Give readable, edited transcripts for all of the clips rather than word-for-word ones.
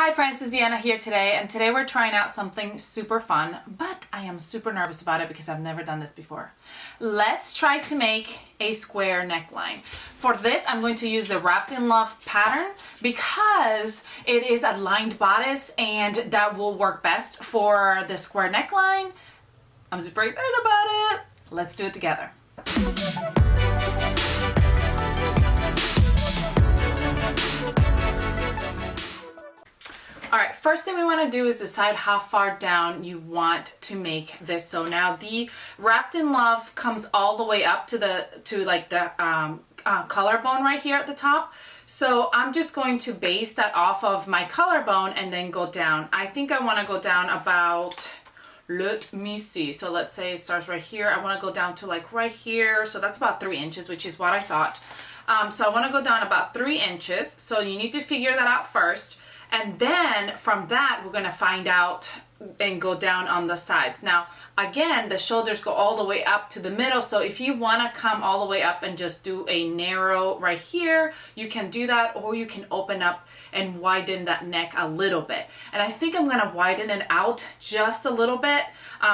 Hi friends, it's Deanna here today, and today we're trying out something super fun, but I am super nervous about it because I've never done this before. Let's try to make a square neckline. For this, I'm going to use the Wrapped in Love pattern because it is a lined bodice and that will work best for the square neckline. I'm super excited about it. Let's do it together. All right, first thing we want to do is decide how far down you want to make this. So now the Wrapped in Love comes all the way up to the collarbone right here at the top. So I'm just going to base that off of my collarbone and then go down. I think I want to go down about, let me see. So let's say it starts right here. I want to go down to like right here. So that's about 3 inches, which is what I thought. So I want to go down about 3 inches. So you need to figure that out first. And then from that, we're gonna find out and go down on the sides. Now, again, the shoulders go all the way up to the middle. So if you wanna come all the way up and just do a narrow right here, you can do that, or you can open up and widen that neck a little bit. And I think I'm gonna widen it out just a little bit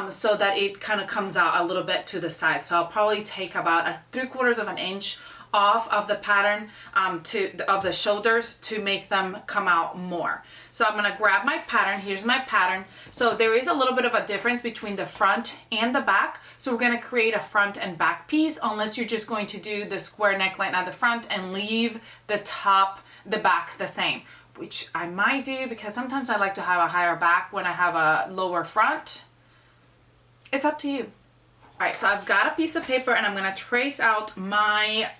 so that it kind of comes out a little bit to the side. So I'll probably take about 3/4 of an inch off of the pattern of the shoulders to make them come out more. So I'm going to grab my pattern. Here's my pattern. So there is a little bit of a difference between the front and the back. So we're going to create a front and back piece, unless you're just going to do the square neckline at the front and leave the back the same, which I might do because sometimes I like to have a higher back when I have a lower front. It's up to you. All right, so I've got a piece of paper and I'm gonna trace out my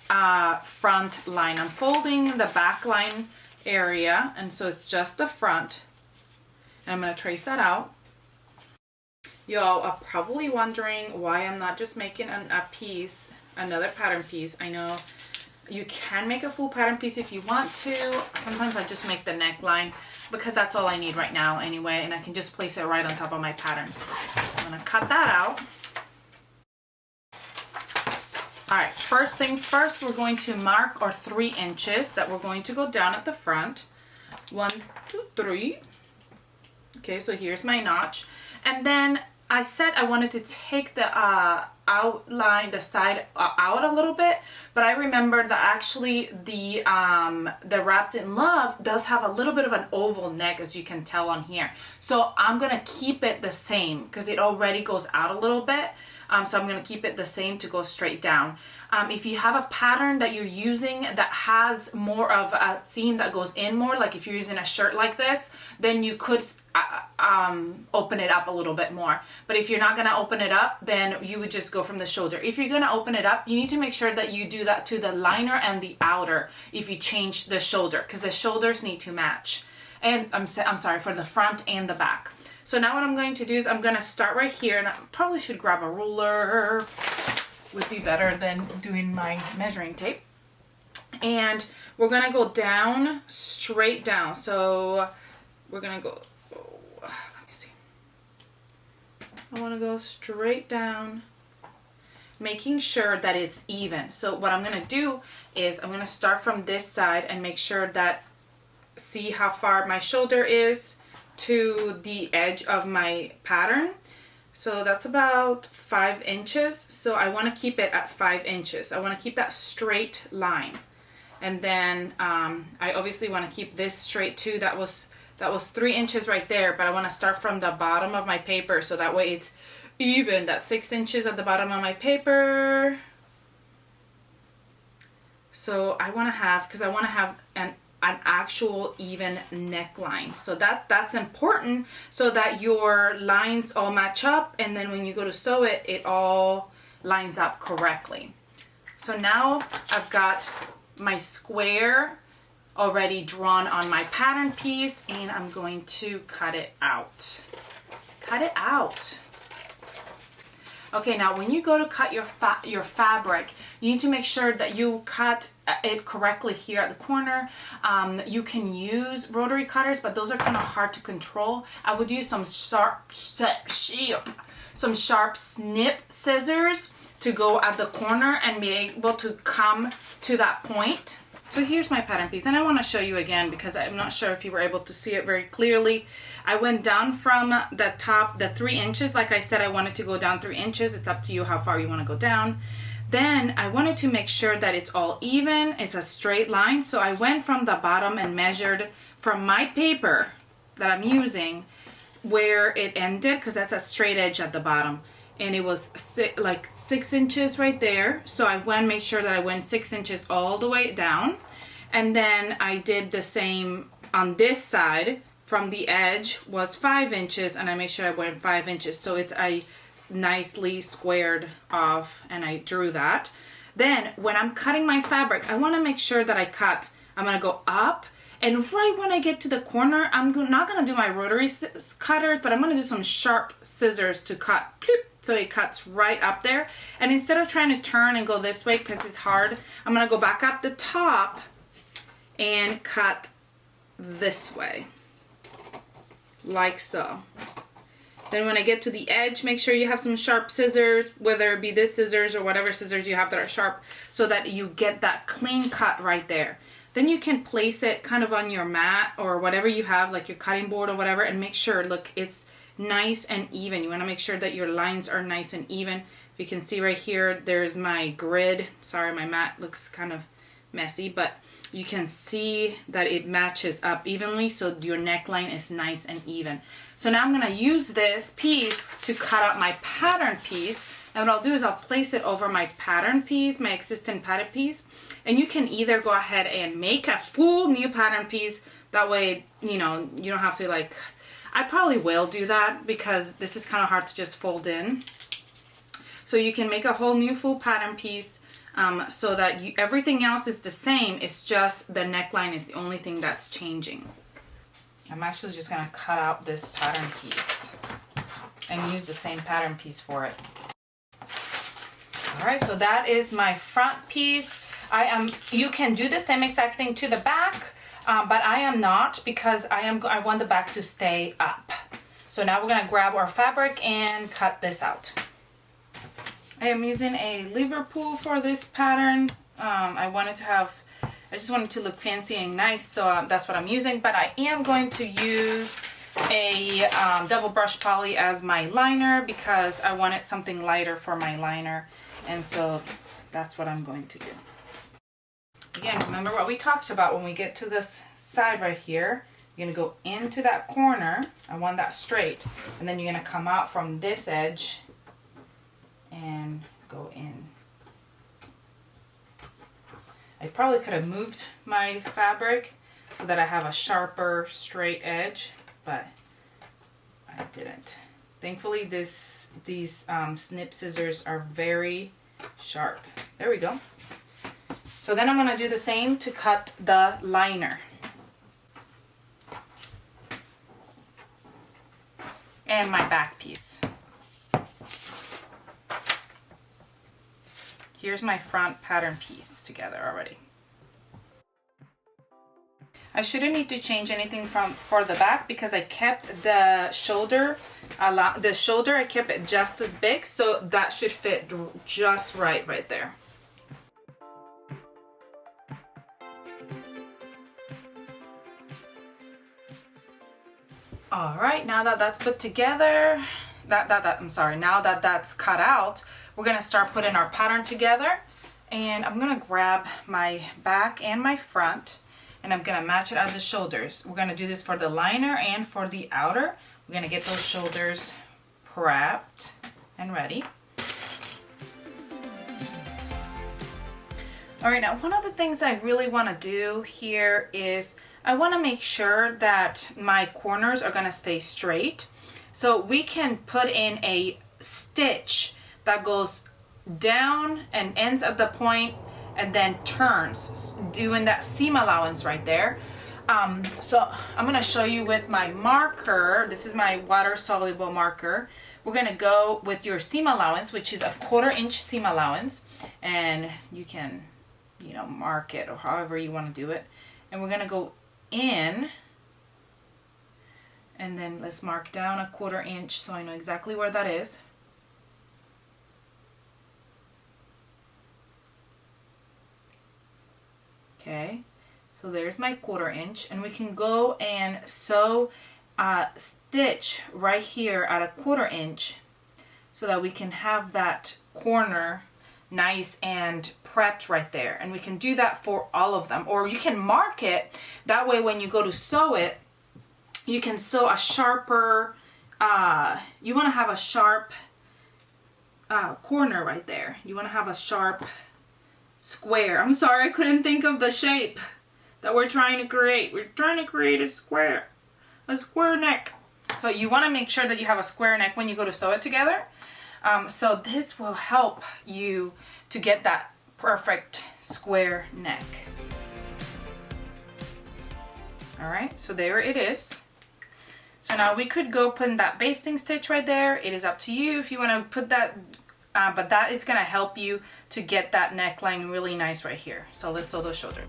front line. I'm folding the back line area, and so it's just the front. And I'm gonna trace that out. Y'all are probably wondering why I'm not just making another pattern piece. I know you can make a full pattern piece if you want to. Sometimes I just make the neckline because that's all I need right now anyway, and I can just place it right on top of my pattern. I'm gonna cut that out. All right, first things first, we're going to mark our 3 inches that we're going to go down at the front. 1, 2, 3. Okay, so here's my notch. And then I said I wanted to take the outline, the side out a little bit, but I remember that actually the Wrapped in Love does have a little bit of an oval neck, as you can tell on here. So I'm gonna keep it the same because it already goes out a little bit. So I'm going to keep it the same to go straight down. If you have a pattern that you're using that has more of a seam that goes in more, like if you're using a shirt like this, then you could open it up a little bit more. But if you're not going to open it up, then you would just go from the shoulder. If you're going to open it up, you need to make sure that you do that to the liner and the outer if you change the shoulder, because the shoulders need to match. And I'm sorry, for the front and the back. So now what I'm going to do is I'm going to start right here, and I probably should grab a ruler. Would be better than doing my measuring tape. And we're going to go down, straight down. So we're going to go, let me see. I want to go straight down, making sure that it's even. So what I'm going to do is I'm going to start from this side and make sure that, see how far my shoulder is to the edge of my pattern. So that's about 5 inches. So I want to keep it at 5 inches. I want to keep that straight line. And then I obviously want to keep this straight too. That was 3 inches right there, but I want to start from the bottom of my paper so that way it's even. That's 6 inches at the bottom of my paper. So I want to have, because I want to have an actual even neckline. So that's important so that your lines all match up, and then when you go to sew it, it all lines up correctly. So now I've got my square already drawn on my pattern piece, and I'm going to cut it out. Cut it out. Okay, now when you go to cut your fabric, you need to make sure that you cut it correctly here at the corner. You can use rotary cutters, but those are kind of hard to control. I would use some sharp snip scissors to go at the corner and be able to come to that point. So here's my pattern piece, and I want to show you again because I'm not sure if you were able to see it very clearly. I went down from the top, the 3 inches. Like I said, I wanted to go down 3 inches. It's up to you how far you want to go down. Then I wanted to make sure that it's all even. It's a straight line. So I went from the bottom and measured from my paper that I'm using where it ended, because that's a straight edge at the bottom. And it was like 6 inches right there. So I went and made sure that I went 6 inches all the way down. And then I did the same on this side. From the edge was 5 inches, and I made sure I went 5 inches. So it's a nicely squared off, and I drew that. Then when I'm cutting my fabric, I want to make sure that I'm going to go up. And right when I get to the corner, I'm not going to do my rotary cutters, but I'm going to do some sharp scissors to cut. So it cuts right up there. And instead of trying to turn and go this way because it's hard, I'm going to go back up the top and cut this way. Like so. Then when I get to the edge, make sure you have some sharp scissors, whether it be this scissors or whatever scissors you have that are sharp, so that you get that clean cut right there. Then you can place it kind of on your mat or whatever you have, like your cutting board or whatever, and make sure, look, it's nice and even. You want to make sure that your lines are nice and even. If you can see right here, there's my grid. Sorry, my mat looks kind of messy, but you can see that it matches up evenly, so your neckline is nice and even. So now I'm going to use this piece to cut out my pattern piece. And what I'll do is I'll place it over my pattern piece, my existing pattern piece. And you can either go ahead and make a full new pattern piece. That way, you know, you don't have to like, I probably will do that because this is kind of hard to just fold in. So you can make a whole new full pattern piece so that everything else is the same. It's just the neckline is the only thing that's changing. I'm actually just going to cut out this pattern piece and use the same pattern piece for it. All right, so that is my front piece. You can do the same exact thing to the back, but I am not, because I want the back to stay up. So now we're going to grab our fabric and cut this out. I am using a Liverpool for this pattern. I just wanted to look fancy and nice, so that's what I'm using. But I am going to use a double brush poly as my liner because I wanted something lighter for my liner. And so that's what I'm going to do. Again, remember what we talked about when we get to this side right here. You're going to go into that corner. I want that straight. And then you're going to come out from this edge and go in. I probably could have moved my fabric so that I have a sharper straight edge, but I didn't. Thankfully these snip scissors are very sharp. There we go. So then I'm going to do the same to cut the liner. And my back piece. Here's my front pattern piece together already. I shouldn't need to change anything for the back because I kept the shoulder I kept it just as big, so that should fit just right there. All right, now that that's put together, now that that's cut out, we're gonna start putting our pattern together. And I'm gonna grab my back and my front, and I'm gonna match it at the shoulders. We're gonna do this for the liner and for the outer. We're gonna get those shoulders prepped and ready. All right, now one of the things I really wanna do here is I wanna make sure that my corners are gonna stay straight. So we can put in a stitch that goes down and ends at the point and then turns, doing that seam allowance right there. So I'm gonna show you with my marker. This is my water soluble marker. We're gonna go with your seam allowance, which is a 1/4 inch seam allowance, and you can, you know, mark it or however you want to do it. And we're gonna go in, and then let's mark down a 1/4 inch so I know exactly where that is. Okay, so there's my 1/4 inch, and we can go and sew stitch right here at a 1/4 inch so that we can have that corner nice and prepped right there. And we can do that for all of them, or you can mark it. That way when you go to sew it, you can sew a sharper, you want to have a sharp corner right there. You want to have a sharp square. I'm sorry, I couldn't think of the shape that we're trying to create. We're trying to create a square neck. So you want to make sure that you have a square neck when you go to sew it together. So this will help you to get that perfect square neck. All right, so there it is. So now we could go put in that basting stitch right there. It is up to you if you want to put that, but that is going to help you to get that neckline really nice right here. So let's sew those shoulders.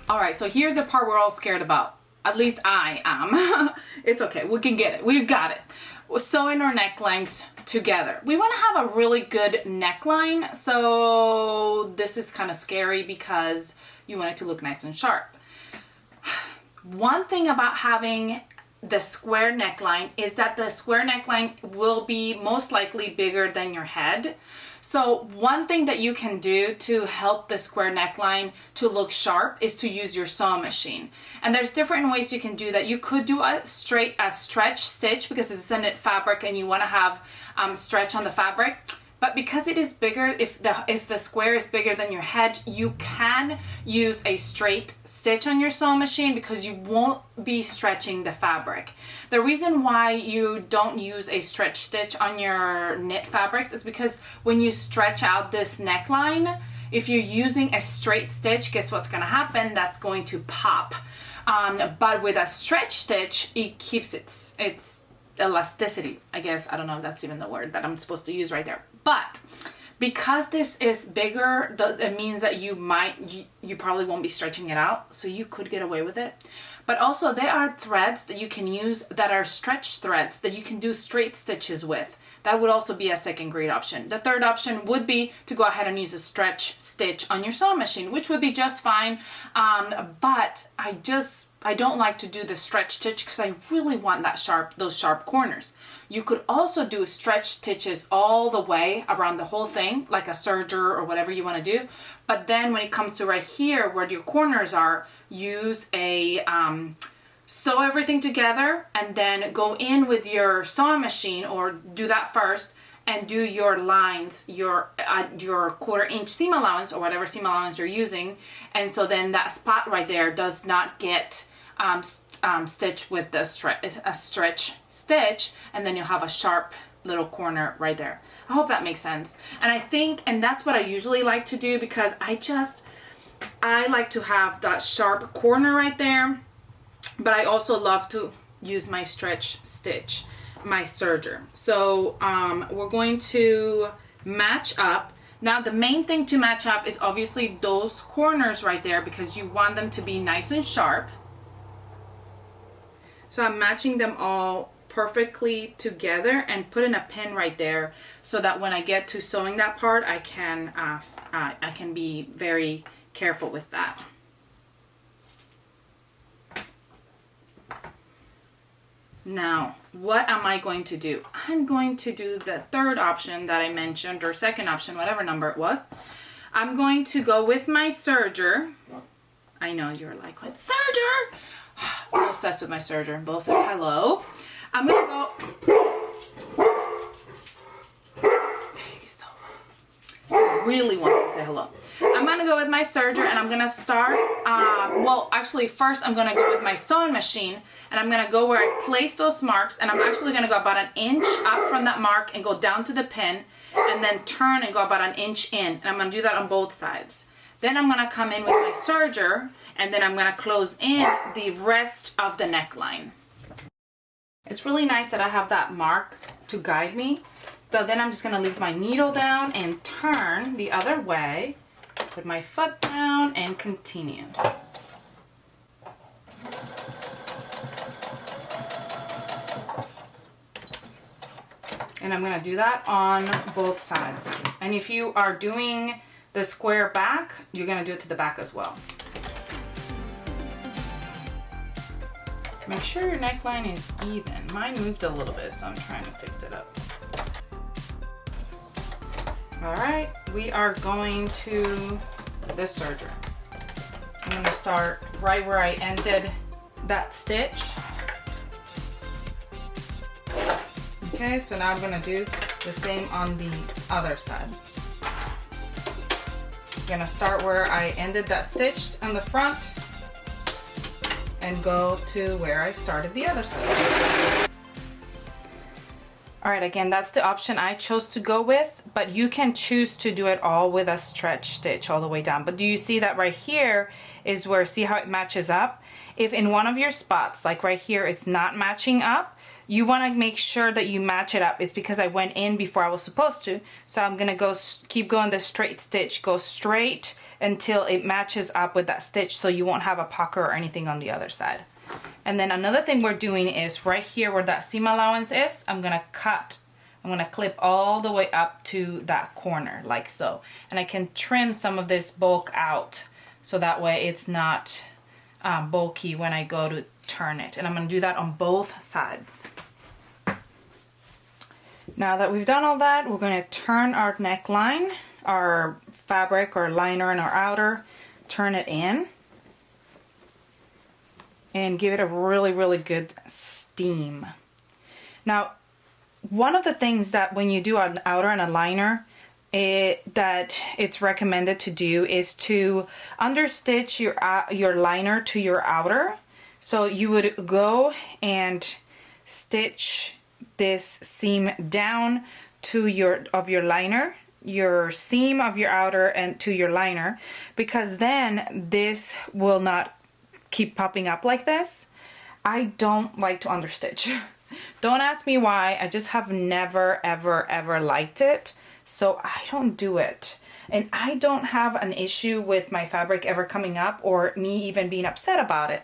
All right, so here's the part we're all scared about. At least I am. It's okay, we can get it, we've got it. We're sewing our necklines together. We want to have a really good neckline, so this is kind of scary because you want it to look nice and sharp. One thing about having the square neckline is that the square neckline will be most likely bigger than your head. So one thing that you can do to help the square neckline to look sharp is to use your sewing machine. And there's different ways you can do that. You could do a stretch stitch because it's a knit fabric and you want to have stretch on the fabric. But because it is bigger, if the square is bigger than your head, you can use a straight stitch on your sewing machine because you won't be stretching the fabric. The reason why you don't use a stretch stitch on your knit fabrics is because when you stretch out this neckline, if you're using a straight stitch, guess what's going to happen? That's going to pop. But with a stretch stitch, it keeps its elasticity, I guess. I don't know if that's even the word that I'm supposed to use right there. But because this is bigger, it means that you probably won't be stretching it out, so you could get away with it. But also there are threads that you can use that are stretch threads that you can do straight stitches with. That would also be a second great option. The third option would be to go ahead and use a stretch stitch on your sewing machine, which would be just fine. But I don't like to do the stretch stitch because I really want those sharp corners. You could also do stretch stitches all the way around the whole thing, like a serger or whatever you want to do. But then when it comes to right here where your corners are, use a sew everything together and then go in with your sewing machine, or do that first and do your lines, your 1/4 inch seam allowance or whatever seam allowance you're using. And so then that spot right there does not get stitched with a stretch stitch, and then you'll have a sharp little corner right there. I hope that makes sense. And that's what I usually like to do because I like to have that sharp corner right there, but I also love to use my stretch stitch, my serger. So we're going to match up. Now the main thing to match up is obviously those corners right there because you want them to be nice and sharp. So I'm matching them all perfectly together and putting a pin right there so that when I get to sewing that part, I can be very careful with that. Now, what am I going to do? I'm going to do the third option that I mentioned, or second option, whatever number it was. I'm going to go with my serger. I know you're like, what serger? I'm obsessed with my serger. Bo says hello. I'm gonna go. He's so really wants to say hello. I'm gonna go with my serger and I'm gonna start. Well, actually, first I'm gonna go with my sewing machine and I'm gonna go where I place those marks, and I'm actually gonna go about 1 inch up from that mark and go down to the pin, and then turn and go about 1 inch in. And I'm gonna do that on both sides. Then I'm gonna come in with my serger, and then I'm gonna close in the rest of the neckline. It's really nice that I have that mark to guide me. So then I'm just gonna leave my needle down and turn the other way, put my foot down and continue. And I'm gonna do that on both sides. And if you are doing the square back, you're gonna do it to the back as well. Make sure your neckline is even. Mine moved a little bit, so I'm trying to fix it up. All right, we are going to the serger. I'm gonna start right where I ended that stitch. Okay, so now I'm gonna do the same on the other side. I'm gonna start where I ended that stitch on the front and go to where I started the other side. All right, again, that's the option I chose to go with, but you can choose to do it all with a stretch stitch all the way down. But do you see that right here is where, see how it matches up? If in one of your spots, like right here, it's not matching up, you want to make sure that you match it up. It's because I went in before I was supposed to. So I'm going to keep going the straight stitch, go straight until it matches up with that stitch, so you won't have a pucker or anything on the other side. And then another thing we're doing is right here where that seam allowance is, I'm going to clip all the way up to that corner like so. And I can trim some of this bulk out so that way it's not bulky when I go to turn it. And I'm going to do that on both sides. Now that we've done all that, we're going to turn our neckline, our fabric or liner and our outer, turn it in and give it a really, really good steam. Now, one of the things that when you do an outer and a liner, that it's recommended to do is to understitch your liner to your outer. So you would go and stitch this seam down to your liner, your seam of your outer and to your liner, because then this will not keep popping up like this. I don't like to understitch. Don't ask me why. I just have never ever liked it, so I don't do it. And I don't have an issue with my fabric ever coming up or me even being upset about it.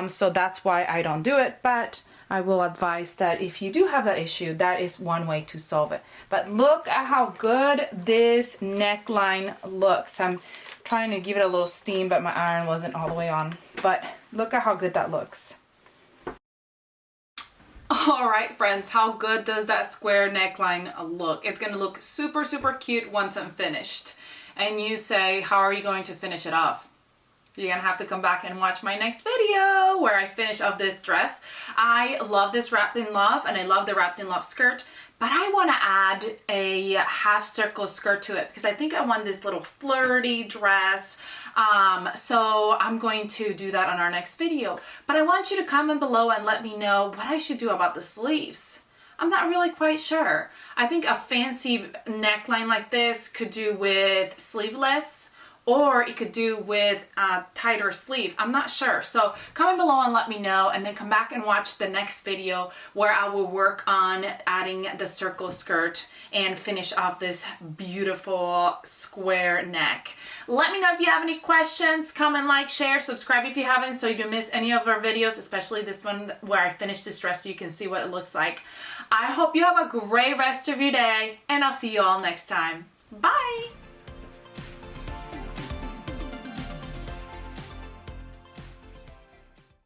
So that's why I don't do it. But I will advise that if you do have that issue, that is one way to solve it. But look at how good this neckline looks. I'm trying to give it a little steam, but my iron wasn't all the way on. But look at how good that looks. All right, friends, how good does that square neckline look? It's gonna look super, super cute once I'm finished. And you say, how are you going to finish it off? You're gonna have to come back and watch my next video where I finish off this dress. I love this Wrapped in Love, and I love the Wrapped in Love skirt, but I want to add a half circle skirt to it because I think I want this little flirty dress. So I'm going to do that on our next video. But I want you to comment below and let me know what I should do about the sleeves. I'm not really quite sure. I think a fancy neckline like this could do with sleeveless, or it could do with a tighter sleeve. I'm not sure. So comment below and let me know, and then come back and watch the next video where I will work on adding the circle skirt and finish off this beautiful square neck. Let me know if you have any questions. Comment, like, share, subscribe if you haven't so you don't miss any of our videos, especially this one where I finished this dress so you can see what it looks like. I hope you have a great rest of your day, and I'll see you all next time. Bye!